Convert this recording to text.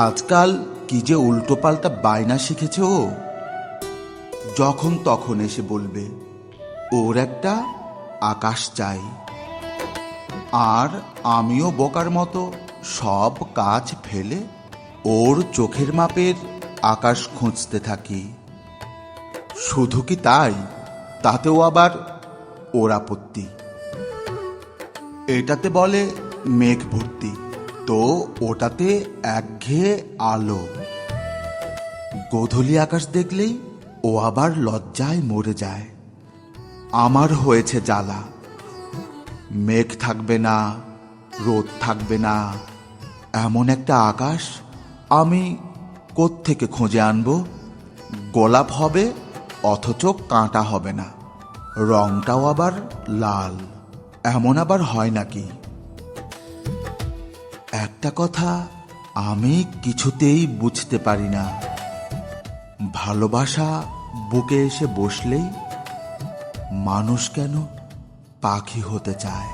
আজকাল কি যে উল্টোপাল্টা বায়না শিখেছে ও। যখন তখন এসে বলবে ওর একটা আকাশ চাই, আর আমিও বোকার মতো সব কাজ ফেলে ওর চোখের মাপের আকাশ খুঁজতে থাকি। শুধু কি তাই, তাতেও আবার ওর আপত্তি। এটাতে বলে মেঘ ভর্তি, তো ওটাতে একঘেয়ে আলো। গোধূলি আকাশ দেখলেই ও আবার লজ্জায় মরে যায়। আমার হয়েছে জ্বালা, মেঘ থাকবে না, রোদ থাকবে না, এমন একটা আকাশ আমি কোত্থেকে খুঁজে আনবো? গোলাপ হবে অথচ কাঁটা হবে না, রংটাও আবার লাল, এমন আবার হয় নাকি? একটা কথা আমি কিছুতেই বুঝতে পারি না, ভালোবাসা বুকে এসে বসলেই মানুষ কেন পাখি হতে চায়।